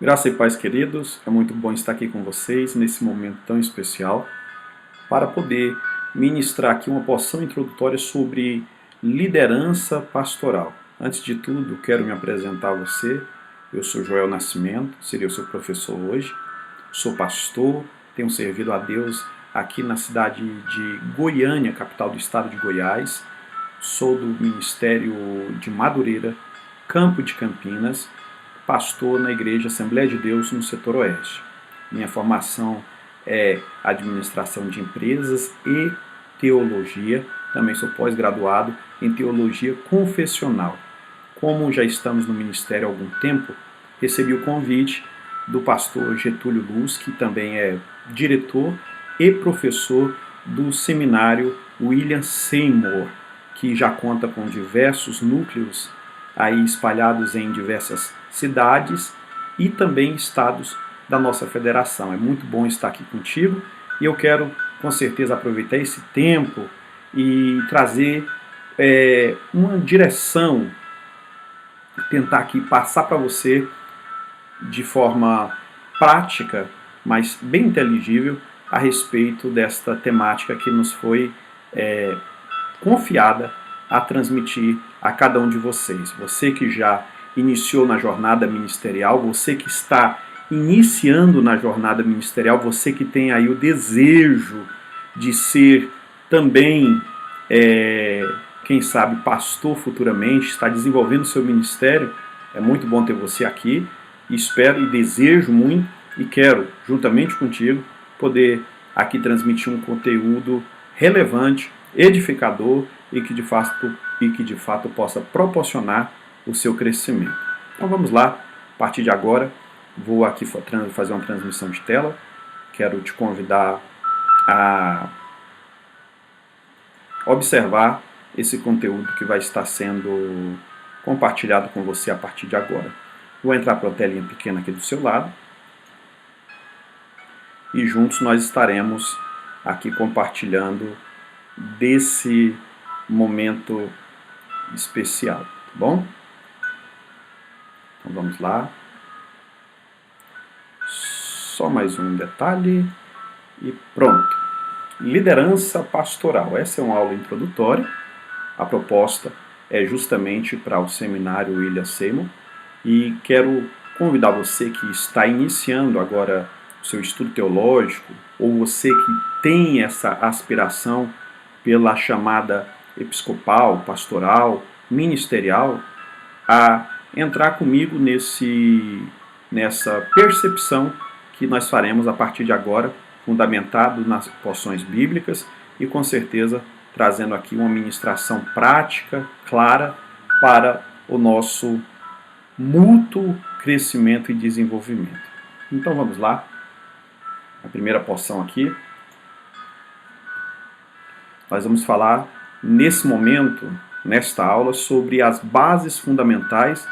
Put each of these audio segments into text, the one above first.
Graça e paz, queridos. É muito bom estar aqui com vocês nesse momento tão especial para poder ministrar aqui uma porção introdutória sobre liderança pastoral. Antes de tudo, quero me apresentar a você. Eu sou Joel Nascimento, seria o seu professor hoje. Sou pastor, tenho servido a Deus aqui na cidade de Goiânia, capital do estado de Goiás. Sou do Ministério de Madureira, Campo de Campinas, pastor na Igreja Assembleia de Deus no setor oeste. Minha formação é administração de empresas e teologia. Também sou pós-graduado em teologia confessional. Como já estamos no ministério há algum tempo, recebi o convite do pastor Getúlio Luz, que também é diretor e professor do seminário William Seymour, que já conta com diversos núcleos aí espalhados em diversas cidades e também estados da nossa federação. É muito bom estar aqui contigo e eu quero com certeza aproveitar esse tempo e trazer uma direção, tentar aqui passar para você de forma prática, mas bem inteligível, a respeito desta temática que nos foi confiada a transmitir a cada um de vocês. Você que já iniciou na jornada ministerial, você que está iniciando na jornada ministerial, você que tem aí o desejo de ser também, quem sabe, pastor futuramente, está desenvolvendo seu ministério, é muito bom ter você aqui. Espero e desejo muito e quero, juntamente contigo, poder aqui transmitir um conteúdo relevante, edificador e que de fato possa proporcionar o seu crescimento. Então vamos lá, a partir de agora vou aqui fazer uma transmissão de tela. Quero te convidar a observar esse conteúdo que vai estar sendo compartilhado com você a partir de agora. Vou entrar para a telinha pequena aqui do seu lado e juntos nós estaremos aqui compartilhando desse momento especial, tá bom? Então vamos lá. Só mais um detalhe e pronto. Liderança pastoral. Essa é uma aula introdutória. A proposta é justamente para o seminário William Seymour e quero convidar você que está iniciando agora o seu estudo teológico ou você que tem essa aspiração pela chamada episcopal, pastoral, ministerial, a entrar comigo nessa percepção que nós faremos a partir de agora, fundamentado nas porções bíblicas e com certeza trazendo aqui uma ministração prática, clara, para o nosso mútuo crescimento e desenvolvimento. Então vamos lá, a primeira porção aqui. Nós vamos falar nesse momento, nesta aula, sobre as bases fundamentais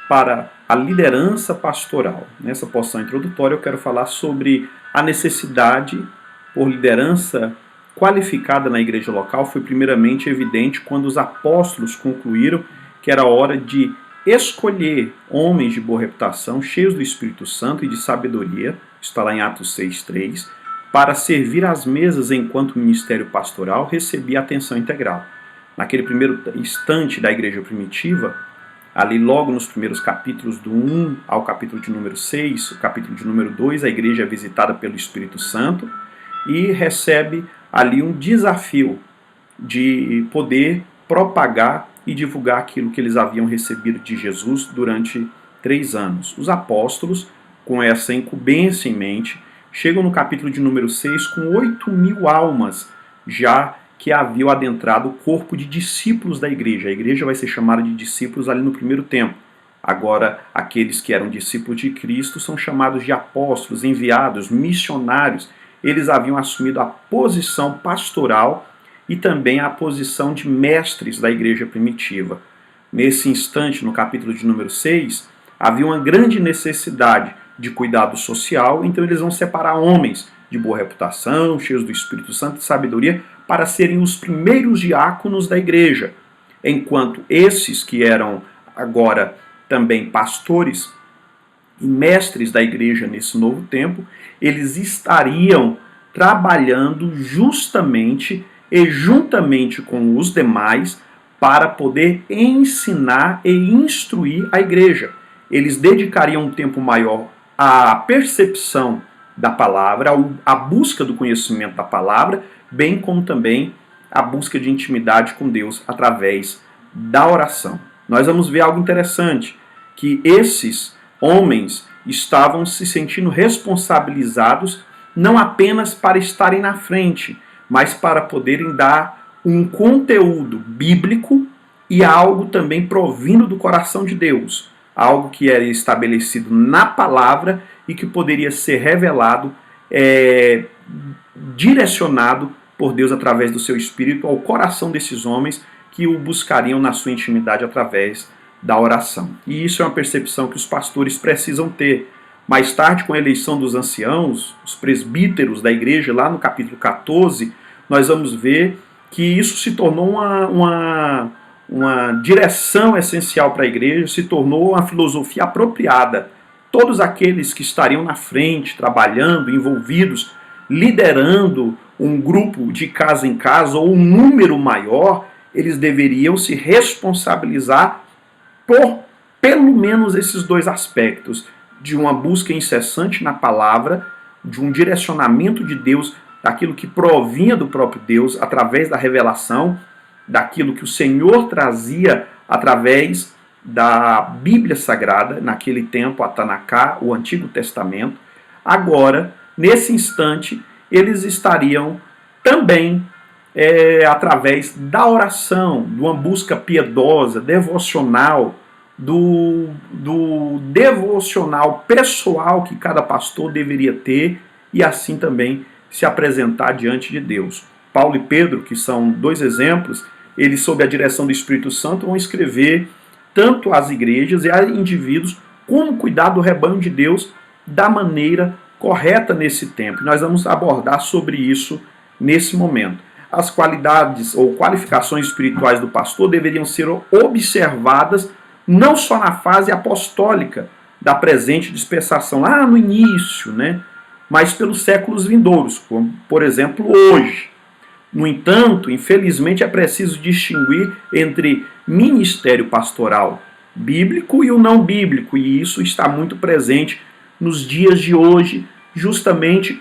para a liderança pastoral. Nessa porção introdutória eu quero falar sobre a necessidade por liderança qualificada na igreja local. Foi primeiramente evidente quando os apóstolos concluíram que era hora de escolher homens de boa reputação, cheios do Espírito Santo e de sabedoria, está lá em Atos 6:3, para servir às mesas enquanto o ministério pastoral recebia atenção integral. Naquele primeiro instante da igreja primitiva, ali logo nos primeiros capítulos do 1 ao capítulo de número 6, o capítulo de número 2, a igreja é visitada pelo Espírito Santo e recebe ali um desafio de poder propagar e divulgar aquilo que eles haviam recebido de Jesus durante 3 anos. Os apóstolos, com essa incumbência em mente, chegam no capítulo de número 6 com 8.000 almas já que haviam adentrado o corpo de discípulos da igreja. A igreja vai ser chamada de discípulos ali no primeiro tempo. Agora, aqueles que eram discípulos de Cristo são chamados de apóstolos, enviados, missionários. Eles haviam assumido a posição pastoral e também a posição de mestres da igreja primitiva. Nesse instante, no capítulo de número 6, havia uma grande necessidade de cuidado social, então eles vão separar homens de boa reputação, cheios do Espírito Santo e sabedoria, para serem os primeiros diáconos da igreja, enquanto esses que eram agora também pastores e mestres da igreja nesse novo tempo, eles estariam trabalhando justamente e juntamente com os demais para poder ensinar e instruir a igreja. Eles dedicariam um tempo maior à percepção da palavra, à busca do conhecimento da palavra, bem como também a busca de intimidade com Deus através da oração. Nós vamos ver algo interessante, que esses homens estavam se sentindo responsabilizados não apenas para estarem na frente, mas para poderem dar um conteúdo bíblico e algo também provindo do coração de Deus, algo que era estabelecido na palavra e que poderia ser revelado, direcionado por Deus através do seu Espírito ao coração desses homens que o buscariam na sua intimidade através da oração. E isso é uma percepção que os pastores precisam ter. Mais tarde, com a eleição dos anciãos, os presbíteros da igreja, lá no capítulo 14, nós vamos ver que isso se tornou uma direção essencial para a igreja, se tornou uma filosofia apropriada. Todos aqueles que estariam na frente, trabalhando, envolvidos, liderando um grupo de casa em casa ou um número maior, eles deveriam se responsabilizar por pelo menos esses dois aspectos, de uma busca incessante na palavra, de um direcionamento de Deus, daquilo que provinha do próprio Deus, através da revelação, daquilo que o Senhor trazia através da Bíblia Sagrada, naquele tempo, a Tanaká, o Antigo Testamento. Agora, nesse instante, eles estariam também através da oração, de uma busca piedosa, devocional, do devocional pessoal que cada pastor deveria ter e assim também se apresentar diante de Deus. Paulo e Pedro, que são dois exemplos, eles, sob a direção do Espírito Santo, vão escrever tanto às igrejas e a indivíduos como cuidar do rebanho de Deus da maneira correta nesse tempo. Nós vamos abordar sobre isso nesse momento. As qualidades ou qualificações espirituais do pastor deveriam ser observadas não só na fase apostólica da presente dispensação, lá no início, mas pelos séculos vindouros, como, por exemplo, hoje. No entanto, infelizmente, é preciso distinguir entre ministério pastoral bíblico e o não bíblico, e isso está muito presente nos dias de hoje, justamente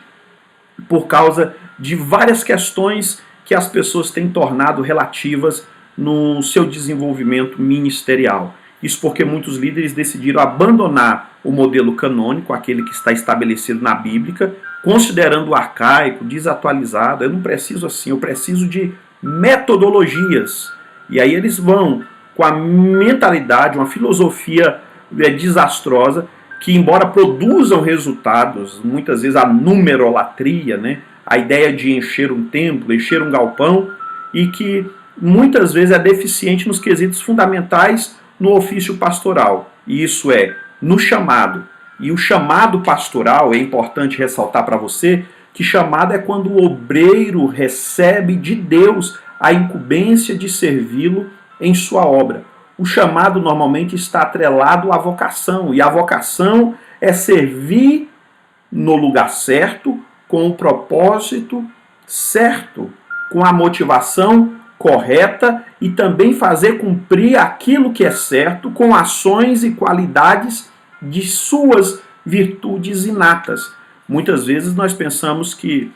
por causa de várias questões que as pessoas têm tornado relativas no seu desenvolvimento ministerial. Isso porque muitos líderes decidiram abandonar o modelo canônico, aquele que está estabelecido na Bíblia, considerando arcaico, desatualizado. Eu não preciso assim, eu preciso de metodologias. E aí eles vão com a mentalidade, uma filosofia desastrosa, que embora produzam resultados, muitas vezes a numerolatria, a ideia de encher um templo, encher um galpão, e que muitas vezes é deficiente nos quesitos fundamentais no ofício pastoral. E isso é no chamado. E o chamado pastoral, é importante ressaltar para você, que chamado é quando o obreiro recebe de Deus a incumbência de servi-lo em sua obra. O chamado normalmente está atrelado à vocação, e a vocação é servir no lugar certo, com o propósito certo, com a motivação correta e também fazer cumprir aquilo que é certo com ações e qualidades de suas virtudes inatas. Muitas vezes nós pensamos que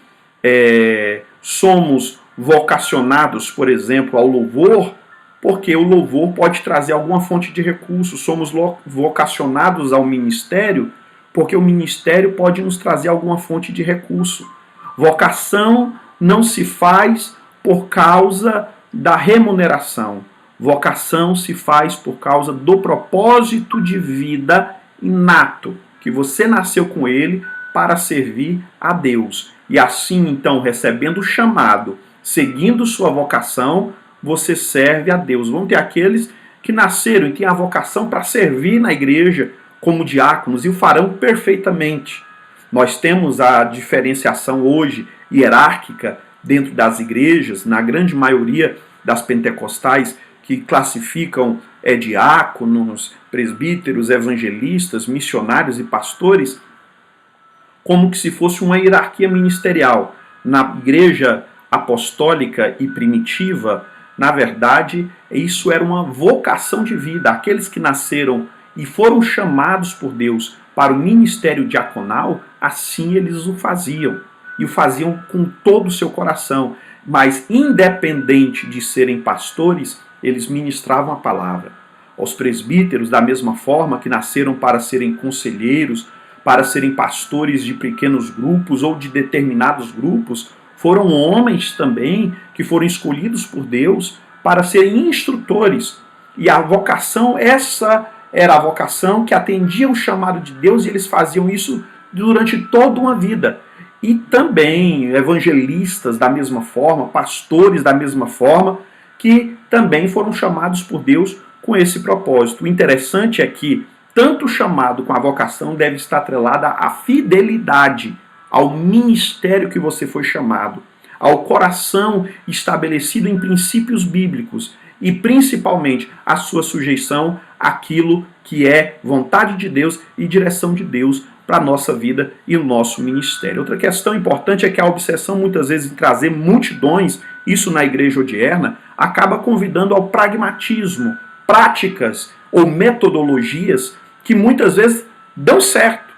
somos vocacionados, por exemplo, ao louvor, porque o louvor pode trazer alguma fonte de recursos. Somos vocacionados ao ministério, porque o ministério pode nos trazer alguma fonte de recurso. Vocação não se faz por causa da remuneração. Vocação se faz por causa do propósito de vida inato, que você nasceu com ele para servir a Deus. E assim, então, recebendo o chamado, seguindo sua vocação, você serve a Deus. Vão ter aqueles que nasceram e têm a vocação para servir na igreja como diáconos e o farão perfeitamente. Nós temos a diferenciação hoje hierárquica dentro das igrejas, na grande maioria das pentecostais, que classificam diáconos, presbíteros, evangelistas, missionários e pastores, como que se fosse uma hierarquia ministerial. Na igreja apostólica e primitiva, na verdade, isso era uma vocação de vida. Aqueles que nasceram e foram chamados por Deus para o ministério diaconal, assim eles o faziam. E o faziam com todo o seu coração. Mas, independente de serem pastores, eles ministravam a palavra. Aos presbíteros, da mesma forma, que nasceram para serem conselheiros, para serem pastores de pequenos grupos ou de determinados grupos, foram homens também que foram escolhidos por Deus para serem instrutores. E a vocação, essa era a vocação que atendia o chamado de Deus, e eles faziam isso durante toda uma vida. E também evangelistas da mesma forma, pastores da mesma forma, que também foram chamados por Deus com esse propósito. O interessante é que tanto o chamado com a vocação deve estar atrelada à fidelidade ao ministério que você foi chamado, ao coração estabelecido em princípios bíblicos e principalmente a sua sujeição àquilo que é vontade de Deus e direção de Deus para a nossa vida e o nosso ministério. Outra questão importante é que a obsessão muitas vezes em trazer multidões, isso na igreja odierna, acaba convidando ao pragmatismo, práticas ou metodologias que muitas vezes dão certo,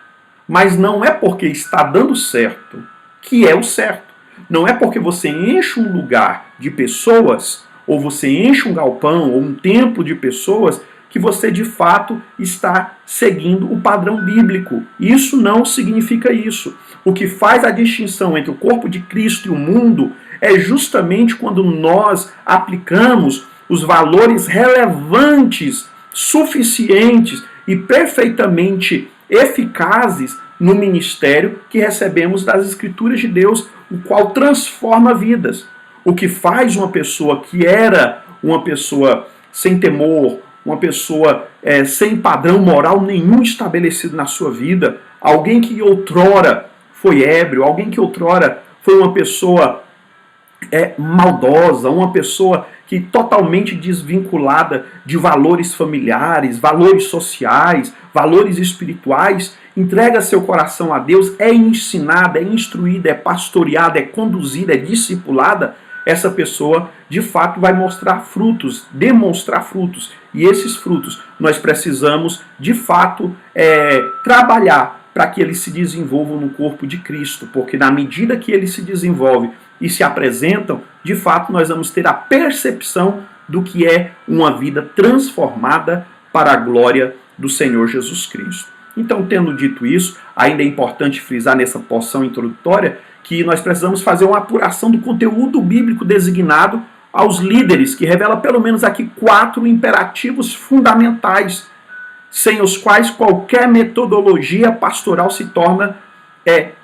mas não é porque está dando certo que é o certo. Não é porque você enche um lugar de pessoas, ou você enche um galpão, ou um templo de pessoas, que você de fato está seguindo o padrão bíblico. Isso não significa isso. O que faz a distinção entre o corpo de Cristo e o mundo é justamente quando nós aplicamos os valores relevantes, suficientes e perfeitamente eficazes no ministério que recebemos das Escrituras de Deus, o qual transforma vidas. O que faz uma pessoa que era uma pessoa sem temor, uma pessoa sem padrão moral nenhum estabelecido na sua vida, alguém que outrora foi ébrio, alguém que outrora foi uma pessoa maldosa, uma pessoa que totalmente desvinculada de valores familiares, valores sociais, valores espirituais, entrega seu coração a Deus, é ensinada, é instruída, é pastoreada, é conduzida, é discipulada, essa pessoa de fato vai mostrar frutos, demonstrar frutos. E esses frutos nós precisamos de fato trabalhar para que eles se desenvolvam no corpo de Cristo, porque na medida que eles se desenvolvem e se apresentam, de fato nós vamos ter a percepção do que é uma vida transformada para a glória do Senhor Jesus Cristo. Então, tendo dito isso, ainda é importante frisar nessa porção introdutória que nós precisamos fazer uma apuração do conteúdo bíblico designado aos líderes, que revela pelo menos aqui 4 imperativos fundamentais, sem os quais qualquer metodologia pastoral se torna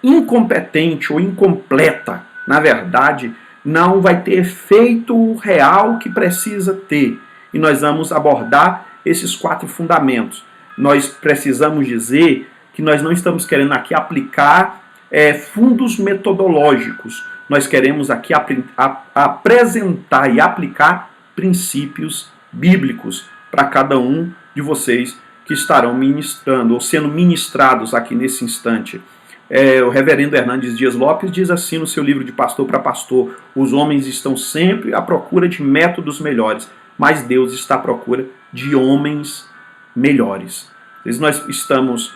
incompetente ou incompleta. Na verdade, não vai ter efeito real que precisa ter. E nós vamos abordar esses 4 fundamentos. Nós precisamos dizer que nós não estamos querendo aqui aplicar fundos metodológicos. Nós queremos aqui apresentar e aplicar princípios bíblicos para cada um de vocês que estarão ministrando ou sendo ministrados aqui nesse instante. O reverendo Hernandes Dias Lopes diz assim no seu livro De Pastor para Pastor: os homens estão sempre à procura de métodos melhores, mas Deus está à procura de homens melhores. Às vezes nós estamos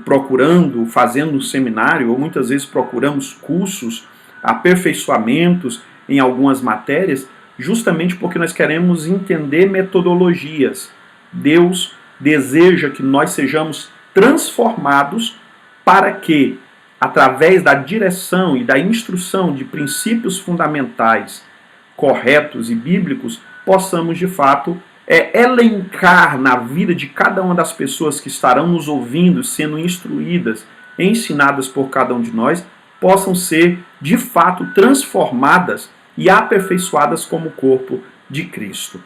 procurando, fazendo um seminário, ou muitas vezes procuramos cursos, aperfeiçoamentos em algumas matérias, justamente porque nós queremos entender metodologias. Deus deseja que nós sejamos transformados para que, através da direção e da instrução de princípios fundamentais corretos e bíblicos, possamos de fato elencar na vida de cada uma das pessoas que estarão nos ouvindo, sendo instruídas, ensinadas por cada um de nós, possam ser de fato transformadas e aperfeiçoadas como o corpo de Cristo.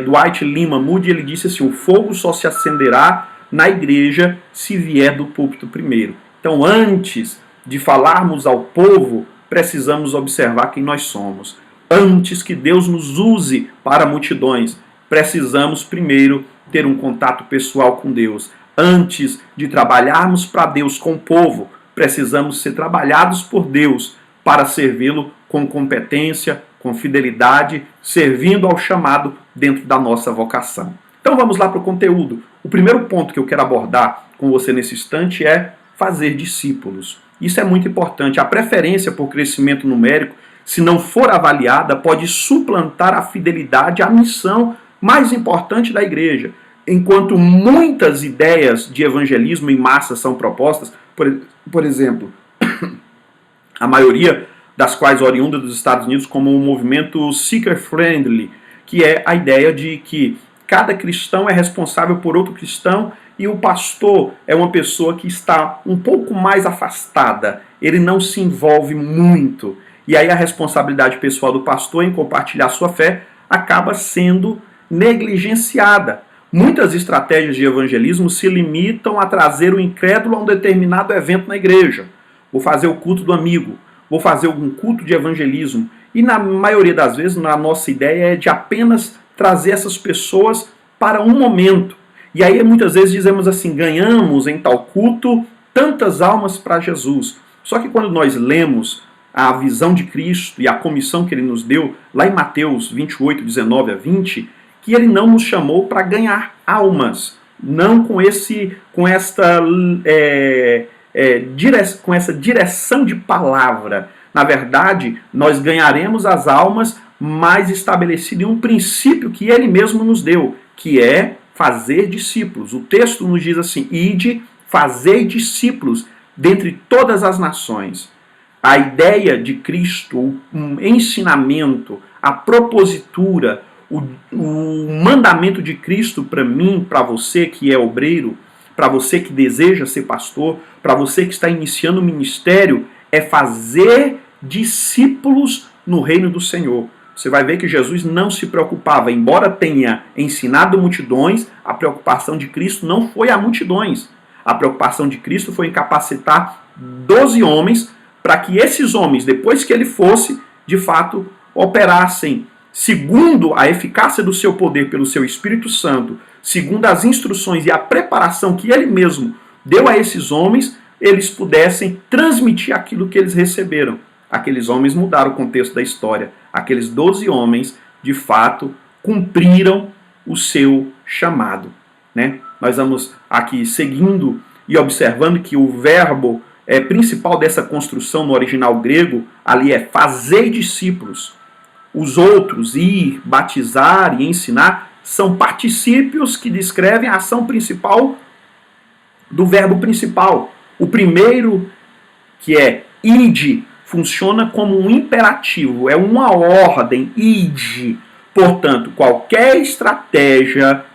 Dwight Lyman Moody, ele disse assim: o fogo só se acenderá na igreja se vier do púlpito primeiro. Então, antes de falarmos ao povo, precisamos observar quem nós somos. Antes que Deus nos use para multidões, precisamos primeiro ter um contato pessoal com Deus. Antes de trabalharmos para Deus com o povo, precisamos ser trabalhados por Deus para servi-lo com competência, com fidelidade, servindo ao chamado dentro da nossa vocação. Então vamos lá para o conteúdo. O primeiro ponto que eu quero abordar com você nesse instante é fazer discípulos. Isso é muito importante. A preferência por crescimento numérico, se não for avaliada, pode suplantar a fidelidade à missão mais importante da igreja. Enquanto muitas ideias de evangelismo em massa são propostas, por exemplo, a maioria das quais oriunda dos Estados Unidos como um movimento seeker-friendly, que é a ideia de que cada cristão é responsável por outro cristão e o pastor é uma pessoa que está um pouco mais afastada, ele não se envolve muito. E aí a responsabilidade pessoal do pastor em compartilhar sua fé acaba sendo negligenciada. Muitas estratégias de evangelismo se limitam a trazer o incrédulo a um determinado evento na igreja. Vou fazer o culto do amigo, vou fazer algum culto de evangelismo. E na maioria das vezes, a nossa ideia é de apenas trazer essas pessoas para um momento. E aí muitas vezes dizemos assim, ganhamos em tal culto tantas almas para Jesus. Só que quando nós lemos a visão de Cristo e a comissão que ele nos deu, lá em Mateus 28, 19 a 20, que ele não nos chamou para ganhar almas, não com essa direção de palavra. Na verdade, nós ganharemos as almas, mas estabelecido em um princípio que ele mesmo nos deu, que é fazer discípulos. O texto nos diz assim, ide, fazei discípulos dentre todas as nações. A ideia de Cristo, o ensinamento, a propositura, o mandamento de Cristo para mim, para você que é obreiro, para você que deseja ser pastor, para você que está iniciando o ministério, é fazer discípulos no reino do Senhor. Você vai ver que Jesus não se preocupava, embora tenha ensinado multidões, a preocupação de Cristo não foi a multidões. A preocupação de Cristo foi em capacitar 12 homens para que esses homens, depois que ele fosse, de fato, operassem segundo a eficácia do seu poder pelo seu Espírito Santo, segundo as instruções e a preparação que ele mesmo deu a esses homens, eles pudessem transmitir aquilo que eles receberam. Aqueles homens mudaram o contexto da história. Aqueles 12 homens, de fato, cumpriram o seu chamado. Né? Nós vamos aqui seguindo e observando que o verbo principal dessa construção no original grego, ali é fazer discípulos. Os outros, ir, batizar e ensinar, são particípios que descrevem a ação principal do verbo principal. O primeiro, que é ide, funciona como um imperativo, é uma ordem, ide. Portanto, qualquer estratégia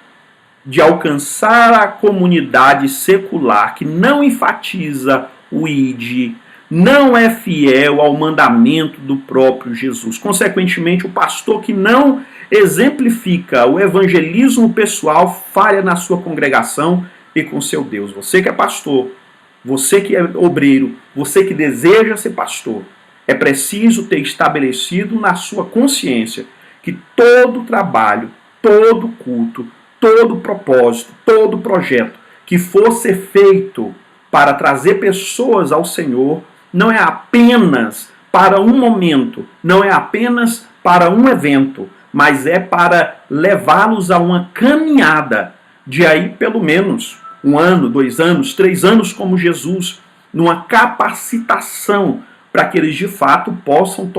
de alcançar a comunidade secular que não enfatiza o ide, não é fiel ao mandamento do próprio Jesus. Consequentemente, o pastor que não exemplifica o evangelismo pessoal falha na sua congregação e com seu Deus. Você que é pastor, você que é obreiro, você que deseja ser pastor, é preciso ter estabelecido na sua consciência que todo trabalho, todo culto, todo propósito, todo projeto que for ser feito para trazer pessoas ao Senhor, não é apenas para um momento, não é apenas para um evento, mas é para levá-los a uma caminhada de aí pelo menos 1 ano, 2 anos, 3 anos como Jesus, numa capacitação para que eles de fato possam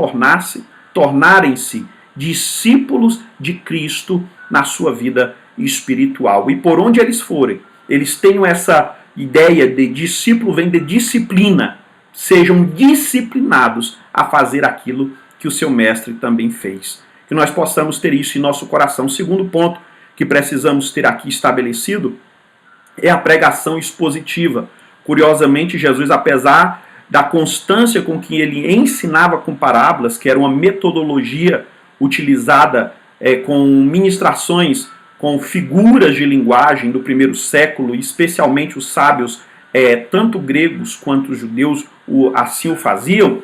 tornarem-se discípulos de Cristo na sua vida espiritual. E por onde eles forem, eles tenham essa ideia de discípulo, vem de disciplina. Sejam disciplinados a fazer aquilo que o seu mestre também fez. Que nós possamos ter isso em nosso coração. O segundo ponto que precisamos ter aqui estabelecido é a pregação expositiva. Curiosamente, Jesus, apesar da constância com que ele ensinava com parábolas, que era uma metodologia utilizada com ministrações, com figuras de linguagem do primeiro século, especialmente os sábios, tanto gregos quanto judeus, assim o faziam,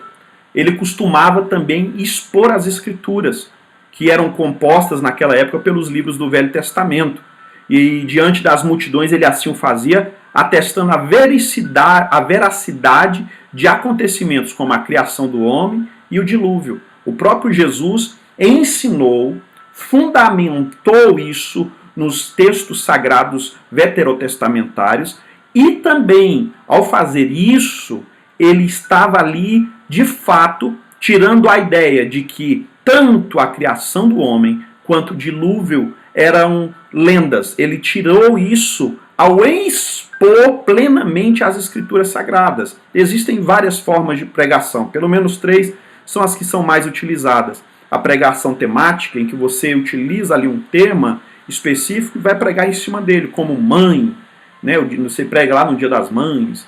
ele costumava também expor as escrituras, que eram compostas naquela época pelos livros do Velho Testamento. E diante das multidões ele assim o fazia, atestando a veracidade de acontecimentos como a criação do homem e o dilúvio. O próprio Jesus ensinou, fundamentou isso nos textos sagrados veterotestamentários, e também, ao fazer isso, ele estava ali, de fato, tirando a ideia de que tanto a criação do homem quanto o dilúvio eram lendas. Ele tirou isso ao expor plenamente as escrituras sagradas. Existem várias formas de pregação, pelo menos 3 são as que são mais utilizadas. A pregação temática, em que você utiliza ali um tema específico e vai pregar em cima dele, como mãe, né? Você prega lá no Dia das Mães.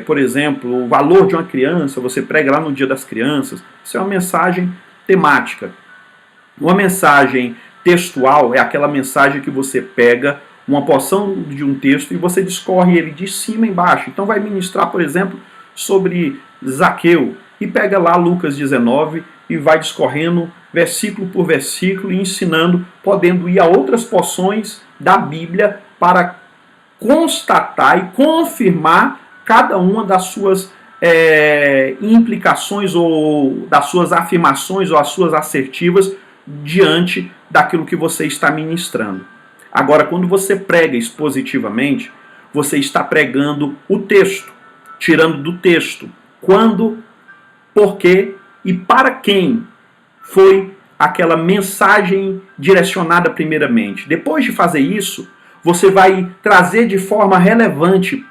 Por exemplo, o valor de uma criança, você prega lá no Dia das Crianças. Isso é uma mensagem temática. Uma mensagem textual é aquela mensagem que você pega uma porção de um texto e você discorre ele de cima a embaixo. Então vai ministrar, por exemplo, sobre Zaqueu, e pega lá Lucas 19 e vai discorrendo versículo por versículo e ensinando, podendo ir a outras porções da Bíblia para constatar e confirmar cada uma das suas implicações ou das suas afirmações ou as suas assertivas diante daquilo que você está ministrando. Agora, quando você prega expositivamente, você está pregando o texto, tirando do texto quando, por quê e para quem foi aquela mensagem direcionada primeiramente. Depois de fazer isso, você vai trazer de forma relevante,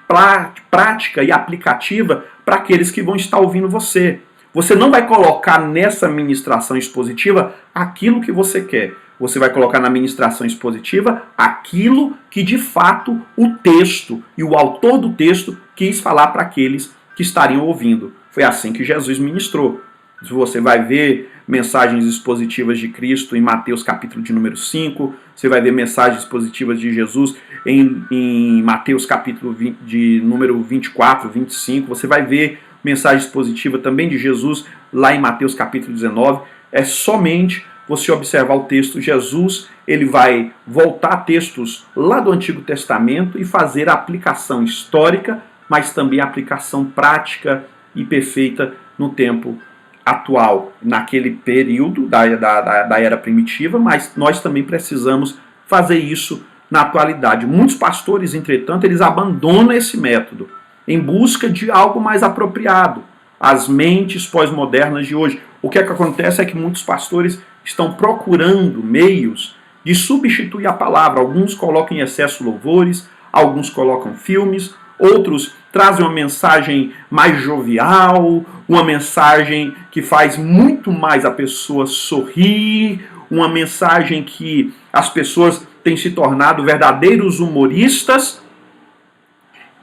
prática e aplicativa para aqueles que vão estar ouvindo você. Você não vai colocar nessa ministração expositiva aquilo que você quer. Você vai colocar na ministração expositiva aquilo que de fato o texto e o autor do texto quis falar para aqueles que estariam ouvindo. Foi assim que Jesus ministrou. Você vai ver mensagens expositivas de Cristo em Mateus capítulo de número 5, você vai ver mensagens expositivas de Jesus em Mateus capítulo de número 24, 25, você vai ver mensagem expositiva também de Jesus lá em Mateus capítulo 19. É somente você observar o texto. Jesus, ele vai voltar a textos lá do Antigo Testamento e fazer a aplicação histórica, mas também a aplicação prática e perfeita no tempo atual, naquele período da era primitiva, mas nós também precisamos fazer isso na atualidade. Muitos pastores, entretanto, eles abandonam esse método em busca de algo mais apropriado. As mentes pós-modernas de hoje. O que acontece é que muitos pastores estão procurando meios de substituir a palavra. Alguns colocam em excesso louvores, alguns colocam filmes, outros trazem uma mensagem mais jovial, uma mensagem que faz muito mais a pessoa sorrir, uma mensagem que as pessoas têm se tornado verdadeiros humoristas,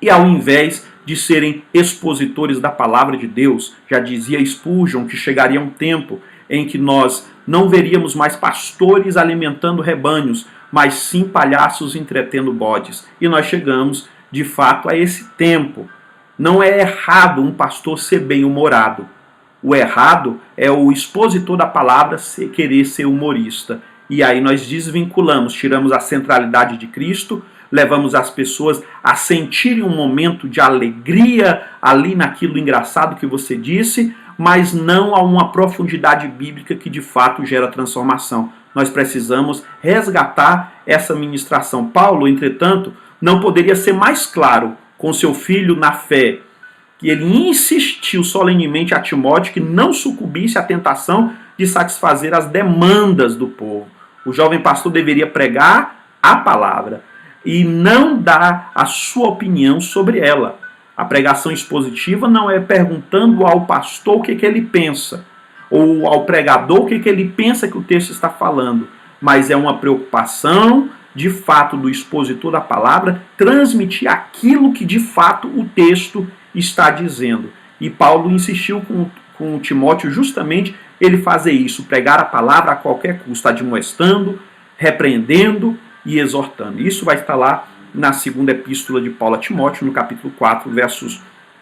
e ao invés de serem expositores da palavra de Deus, já dizia Spurgeon que chegaria um tempo em que nós não veríamos mais pastores alimentando rebanhos, mas sim palhaços entretendo bodes. E nós chegamos, de fato, a esse tempo. Não é errado um pastor ser bem-humorado. O errado é o expositor da palavra querer ser humorista. E aí nós desvinculamos, tiramos a centralidade de Cristo, levamos as pessoas a sentirem um momento de alegria ali naquilo engraçado que você disse, mas não a uma profundidade bíblica que de fato gera transformação. Nós precisamos resgatar essa ministração. Paulo, entretanto, não poderia ser mais claro com seu filho na fé, que ele insistiu solenemente a Timóteo que não sucumbisse à tentação de satisfazer as demandas do povo. O jovem pastor deveria pregar a palavra e não dar a sua opinião sobre ela. A pregação expositiva não é perguntando ao pastor o que ele pensa, ou ao pregador o que ele pensa que o texto está falando, mas é uma preocupação, de fato, do expositor da palavra transmitir aquilo que, de fato, o texto está dizendo. E Paulo insistiu com Timóteo justamente ele fazer isso, pregar a palavra a qualquer custo, admoestando, repreendendo e exortando. Isso vai estar lá na segunda epístola de Paulo a Timóteo, no capítulo 4, versos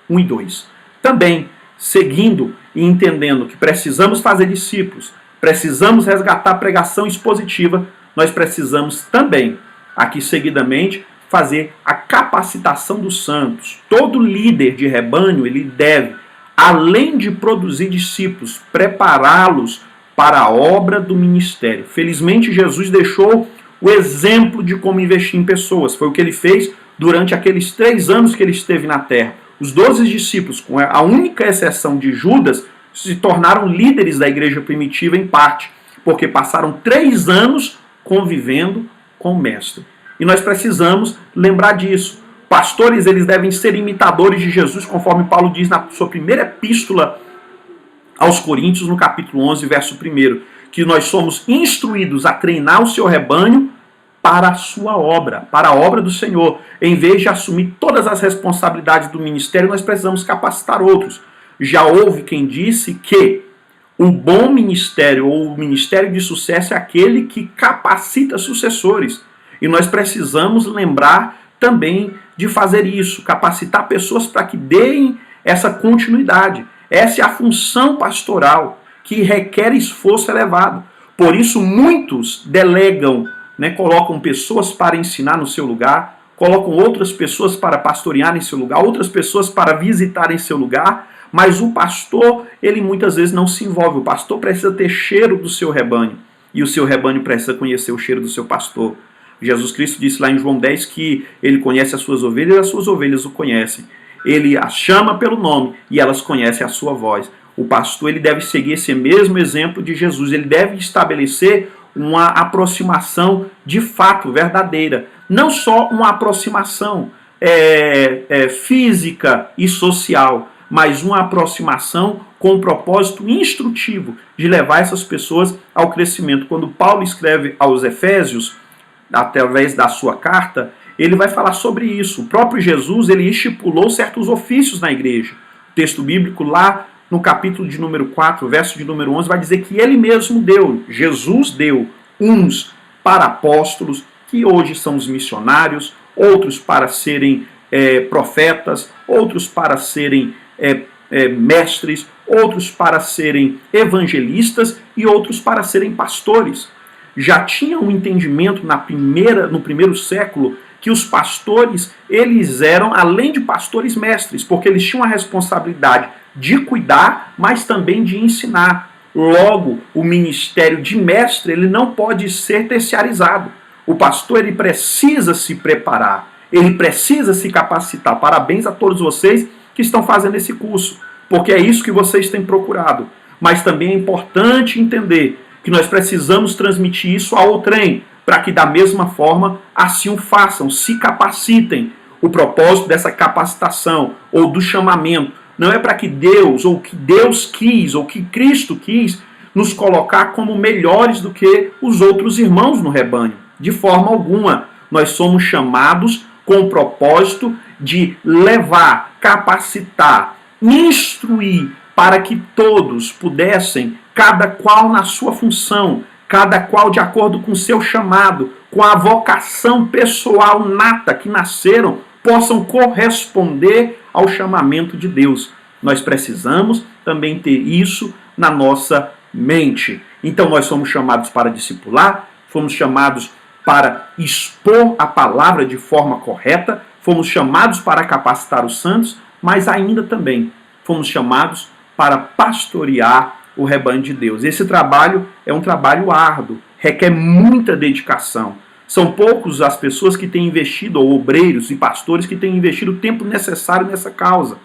1 e 2. Também, seguindo e entendendo que precisamos fazer discípulos, precisamos resgatar a pregação expositiva, nós precisamos também, aqui seguidamente, fazer a capacitação dos santos. Todo líder de rebanho, ele deve, além de produzir discípulos, prepará-los para a obra do ministério. Felizmente, Jesus deixou o exemplo de como investir em pessoas. Foi o que ele fez durante aqueles 3 anos que ele esteve na terra. Os 12 discípulos, com a única exceção de Judas, se tornaram líderes da igreja primitiva em parte, porque passaram 3 anos convivendo com o Mestre. E nós precisamos lembrar disso. Pastores, eles devem ser imitadores de Jesus, conforme Paulo diz na sua primeira epístola aos Coríntios, no capítulo 11, verso 1, que nós somos instruídos a treinar o seu rebanho para a sua obra, para a obra do Senhor. Em vez de assumir todas as responsabilidades do ministério, nós precisamos capacitar outros. Já houve quem disse que o bom ministério, ou o ministério de sucesso, é aquele que capacita sucessores. E nós precisamos lembrar também de fazer isso, capacitar pessoas para que deem essa continuidade. Essa é a função pastoral, que requer esforço elevado. Por isso, muitos delegam, colocam pessoas para ensinar no seu lugar, colocam outras pessoas para pastorear em seu lugar, outras pessoas para visitar em seu lugar, mas o pastor, ele muitas vezes não se envolve. O pastor precisa ter cheiro do seu rebanho, e o seu rebanho precisa conhecer o cheiro do seu pastor. Jesus Cristo disse lá em João 10 que ele conhece as suas ovelhas o conhecem. Ele as chama pelo nome e elas conhecem a sua voz. O pastor, ele deve seguir esse mesmo exemplo de Jesus. Ele deve estabelecer uma aproximação de fato verdadeira. Não só uma aproximação física e social, mas uma aproximação com um propósito instrutivo de levar essas pessoas ao crescimento. Quando Paulo escreve aos Efésios, através da sua carta, ele vai falar sobre isso. O próprio Jesus, ele estipulou certos ofícios na igreja. O texto bíblico lá no capítulo de número 4, verso de número 11, vai dizer que ele mesmo deu, Jesus deu, uns para apóstolos, que hoje são os missionários, outros para serem profetas, outros para serem mestres, outros para serem evangelistas e outros para serem pastores. Já tinha um entendimento no primeiro século que os pastores, eles eram, além de pastores, mestres, porque eles tinham a responsabilidade de cuidar, mas também de ensinar. Logo, o ministério de mestre, ele não pode ser terciarizado. O pastor, ele precisa se preparar, ele precisa se capacitar. Parabéns a todos vocês que estão fazendo esse curso, porque é isso que vocês têm procurado. Mas também é importante entender que nós precisamos transmitir isso a outrem, para que da mesma forma assim o façam, se capacitem. O propósito dessa capacitação ou do chamamento não é para que Deus, ou que Deus quis, ou que Cristo quis, nos colocar como melhores do que os outros irmãos no rebanho. De forma alguma. Nós somos chamados com o propósito de levar, capacitar, instruir, para que todos pudessem, cada qual na sua função, cada qual de acordo com o seu chamado, com a vocação pessoal nata que nasceram, possam corresponder ao chamamento de Deus. Nós precisamos também ter isso na nossa mente. Então nós somos chamados para discipular, fomos chamados para expor a palavra de forma correta, fomos chamados para capacitar os santos, mas ainda também fomos chamados para pastorear o rebanho de Deus. Esse trabalho é um trabalho árduo, requer muita dedicação. São poucos as pessoas que têm investido, ou obreiros e pastores que têm investido o tempo necessário nessa causa.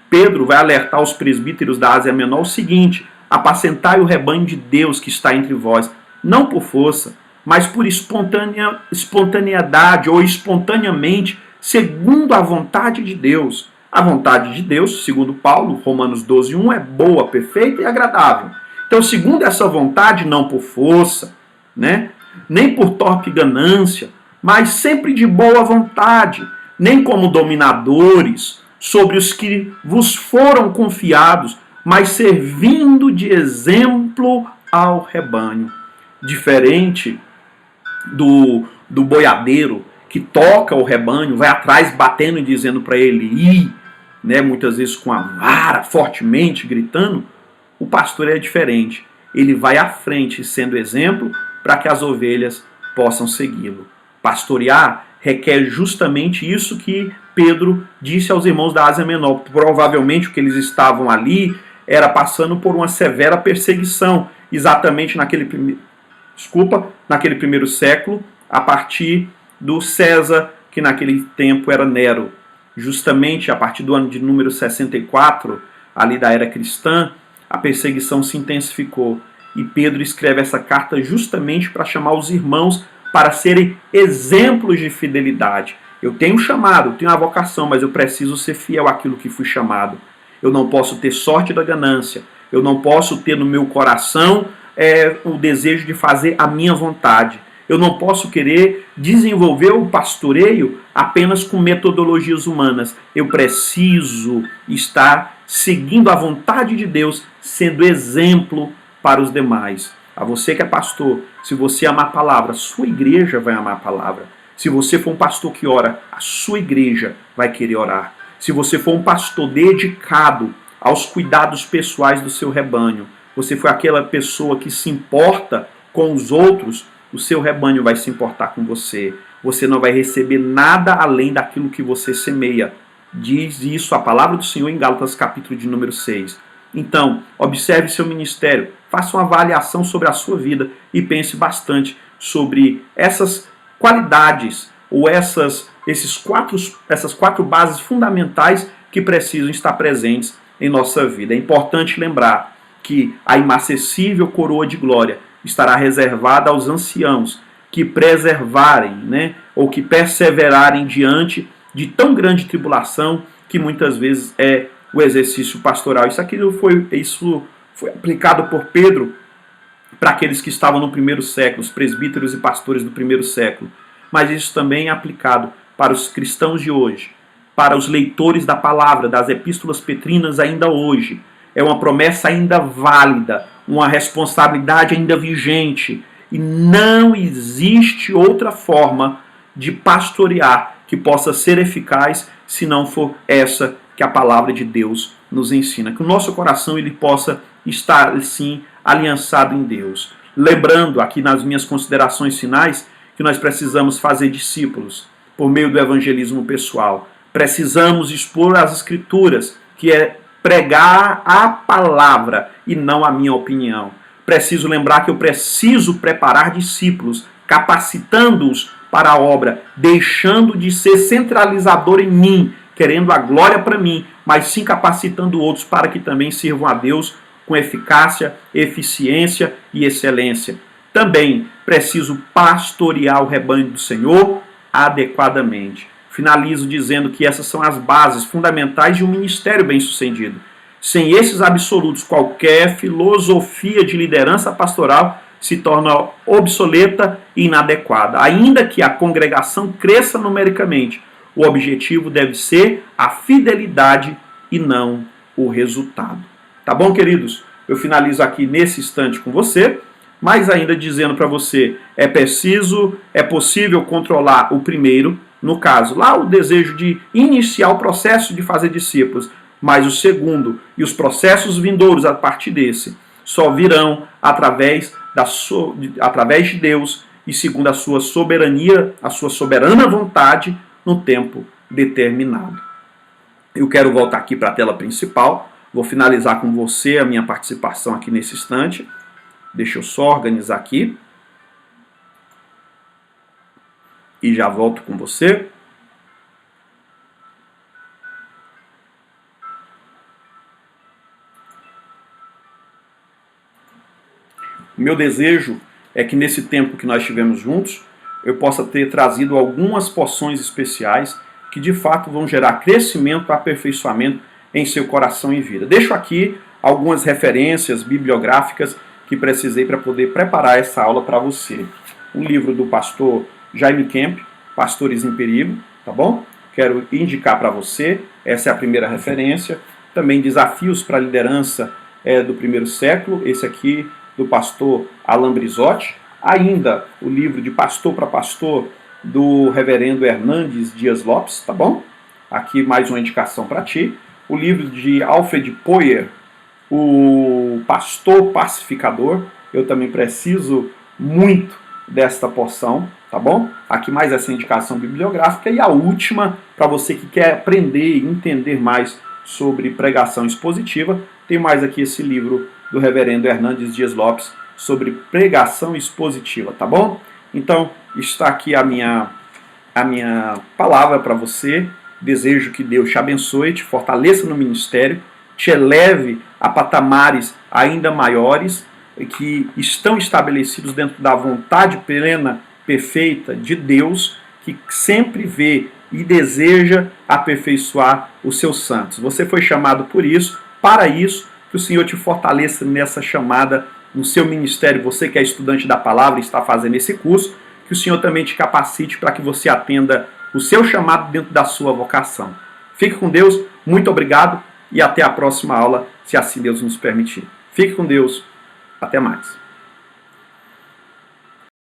Pedro vai alertar os presbíteros da Ásia Menor o seguinte: apacentai o rebanho de Deus que está entre vós, não por força, mas por espontaneidade ou espontaneamente, segundo a vontade de Deus. A vontade de Deus, segundo Paulo, Romanos 12:1, é boa, perfeita e agradável. Então, segundo essa vontade, não por força, nem por torpe ganância, mas sempre de boa vontade, nem como dominadores sobre os que vos foram confiados, mas servindo de exemplo ao rebanho. Diferente do boiadeiro que toca o rebanho, vai atrás batendo e dizendo para ele ir, muitas vezes com a vara, fortemente, gritando, o pastor é diferente. ele vai à frente sendo exemplo para que as ovelhas possam segui-lo. Pastorear requer justamente isso que Pedro disse aos irmãos da Ásia Menor. Provavelmente o que eles estavam ali era passando por uma severa perseguição, exatamente naquele primeiro século, a partir do César, que naquele tempo era Nero. Justamente a partir do ano de número 64, ali da era cristã, a perseguição se intensificou. E Pedro escreve essa carta justamente para chamar os irmãos para serem exemplos de fidelidade. Eu tenho chamado, eu tenho a vocação, mas eu preciso ser fiel àquilo que fui chamado. Eu não posso ter sorte da ganância. Eu não posso ter no meu coração o desejo de fazer a minha vontade. Eu não posso querer desenvolver o pastoreio apenas com metodologias humanas. Eu preciso estar seguindo a vontade de Deus, sendo exemplo para os demais. A você que é pastor, se você amar a palavra, a sua igreja vai amar a palavra. Se você for um pastor que ora, a sua igreja vai querer orar. Se você for um pastor dedicado aos cuidados pessoais do seu rebanho, você for aquela pessoa que se importa com os outros, o seu rebanho vai se importar com você. Você não vai receber nada além daquilo que você semeia. Diz isso a palavra do Senhor em Gálatas capítulo de número 6. Então, observe seu ministério, faça uma avaliação sobre a sua vida e pense bastante sobre essas qualidades ou essas quatro bases fundamentais que precisam estar presentes em nossa vida. É importante lembrar que a inacessível coroa de glória estará reservada aos anciãos que preservarem, ou que perseverarem diante de tão grande tribulação que muitas vezes é o exercício pastoral. Isso foi aplicado por Pedro para aqueles que estavam no primeiro século, os presbíteros e pastores do primeiro século. Mas isso também é aplicado para os cristãos de hoje, para os leitores da palavra, das epístolas petrinas ainda hoje. É uma promessa ainda válida, uma responsabilidade ainda vigente. E não existe outra forma de pastorear que possa ser eficaz se não for essa que a palavra de Deus nos ensina. Que o nosso coração ele possa estar, assim, aliançado em Deus. Lembrando aqui nas minhas considerações finais que nós precisamos fazer discípulos por meio do evangelismo pessoal. Precisamos expor as Escrituras, que é pregar a palavra e não a minha opinião. Preciso lembrar que eu preciso preparar discípulos, capacitando-os para a obra, deixando de ser centralizador em mim, querendo a glória para mim, mas sim capacitando outros para que também sirvam a Deus com eficácia, eficiência e excelência. Também preciso pastorear o rebanho do Senhor adequadamente. Finalizo dizendo que essas são as bases fundamentais de um ministério bem-sucedido. Sem esses absolutos, qualquer filosofia de liderança pastoral se torna obsoleta e inadequada. Ainda que a congregação cresça numericamente, o objetivo deve ser a fidelidade e não o resultado. Tá bom, queridos? Eu finalizo aqui nesse instante com você, mas ainda dizendo para você, é possível controlar o primeiro, no caso, lá o desejo de iniciar o processo de fazer discípulos, mas o segundo e os processos vindouros a partir desse só virão através de Deus e segundo a sua soberania, a sua soberana vontade no tempo determinado. Eu quero voltar aqui para a tela principal, vou finalizar com você a minha participação aqui nesse instante. Deixa eu só organizar aqui. E já volto com você. O meu desejo é que nesse tempo que nós tivemos juntos, eu possa ter trazido algumas porções especiais que de fato vão gerar crescimento, aperfeiçoamento em seu coração e vida. Deixo aqui algumas referências bibliográficas que precisei para poder preparar essa aula para você. Um livro do pastor Jaime Kemp, Pastores em Perigo, tá bom? Quero indicar para você, essa é a primeira referência. Também Desafios para a Liderança do Primeiro Século, esse aqui do pastor Alan Brizotti. Ainda o livro de Pastor para Pastor do reverendo Hernandes Dias Lopes, tá bom? Aqui mais uma indicação para ti. O livro de Alfred Poyer, o pastor pacificador. Eu também preciso muito desta porção, tá bom? Aqui mais essa indicação bibliográfica. E a última, para você que quer aprender e entender mais sobre pregação expositiva, tem mais aqui esse livro do reverendo Hernandes Dias Lopes sobre pregação expositiva, tá bom? Então, está aqui a minha palavra para você. Desejo que Deus te abençoe, te fortaleça no ministério, te eleve a patamares ainda maiores, que estão estabelecidos dentro da vontade plena, perfeita de Deus, que sempre vê e deseja aperfeiçoar os seus santos. Você foi chamado por isso, para isso, que o Senhor te fortaleça nessa chamada no seu ministério. Você que é estudante da palavra e está fazendo esse curso, que o Senhor também te capacite para que você atenda o seu chamado dentro da sua vocação. Fique com Deus, muito obrigado e até a próxima aula, se assim Deus nos permitir. Fique com Deus, até mais.